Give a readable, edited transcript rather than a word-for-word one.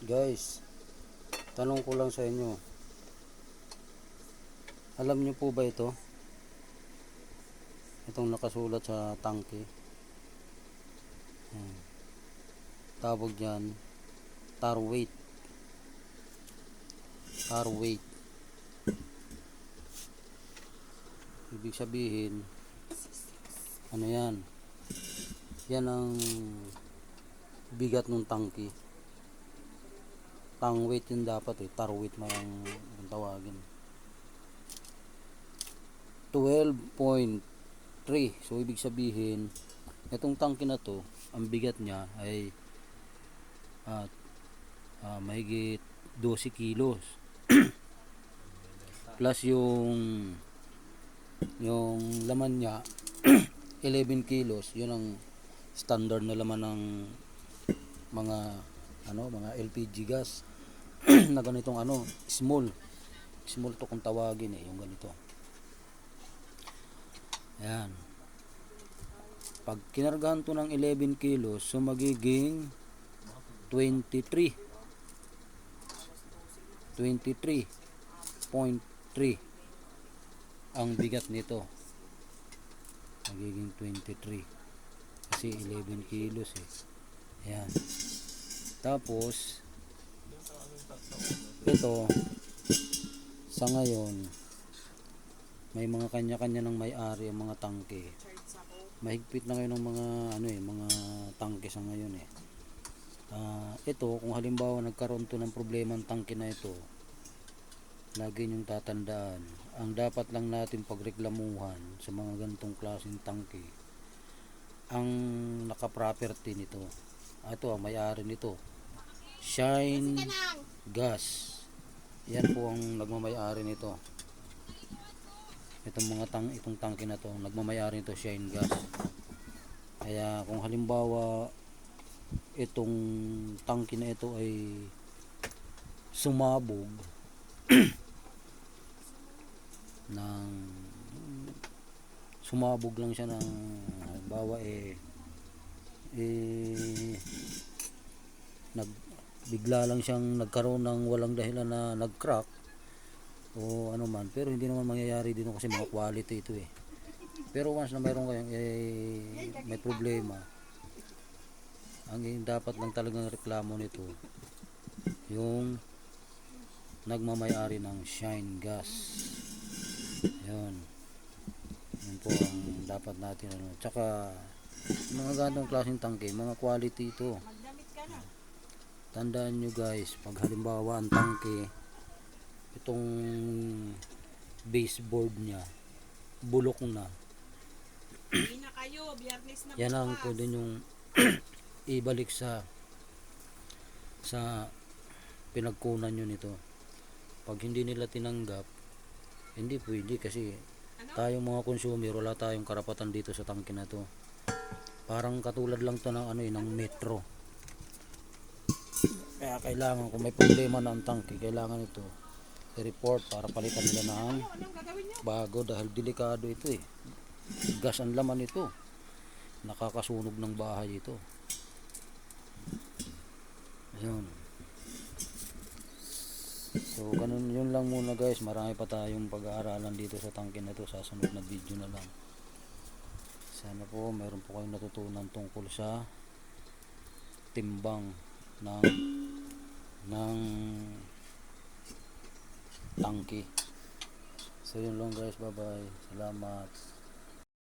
Guys, tanong ko lang sa inyo. Alam niyo po ba ito? Itong nakasulat sa tangke. Ayan. Tawag yan, tar weight. Tar weight. Ibig sabihin, ano yan? Yan ang bigat ng tangke. Tang weight yun dapat eh. Tar weight na yung tawagin. 12.3. So ibig sabihin, itong tangke na to, ang bigat niya ay mahigit 12 kilos. Plus yung laman niya 11 kilos. Yun ang standard na laman ng mga LPG gas na ganitong small to kung tawagin yung ganito. Ayan. Pag kinargahan to ng 11 kilos, so magiging 23.3 ang bigat nito. Magiging 23 kasi 11 kilos eh. Ayan. Tapos ito sa ngayon may mga kanya-kanya ng may-ari ang mga tangke. Mahigpit na ngayon ng mga tangke sa ngayon eh. Ito kung halimbawa nagkaroon to ng problema ang tangke na ito, lagi niyong tatandaan, ang dapat lang natin pagreklamuhan sa mga ganitong klaseng tangke ang naka-property nito. Ito ang may-ari nito, Shine Gas. Yan po ang nagmamay-ari nito. Itong tangke na to, nagmamay-ari nito Shine Gas. Kaya kung halimbawa itong tangke na ito ay sumabog lang siya ng halimbawa bigla lang siyang nagkaroon ng walang dahilan na nag-crack o ano man, pero hindi naman mangyayari dito kasi mga quality ito eh. Pero once na mayroon kayong may problema, ang dapat lang talagang reklamo nito yung nagmamay-ari ng Shine Gas. Yun po ang dapat natin tsaka mga ganitong klaseng tangke, mga quality ito. Tandaan nyo guys, pag halimbawa ang tangke, itong baseboard nya bulok na, yan ang pwede nyong ibalik sa pinagkunan nyo nito. Pag hindi nila tinanggap, hindi pwede kasi tayong mga consumer wala tayong karapatan dito sa tangke na to. Parang katulad lang to ng metro. Kaya kailangan kung may problema na ang tangke, kailangan ito i-report para palitan nila ng bago dahil delikado ito eh. Gas ang laman ito. Nakakasunog ng bahay ito. Ayun. So ganun, yun lang muna guys. Marami pa tayong pag-aaralan dito sa tangke na ito sa sunod na video na lang. Sana po mayroon po kayong natutunan tungkol sa timbang ng tangke. So yun lang guys, bye bye, salamat.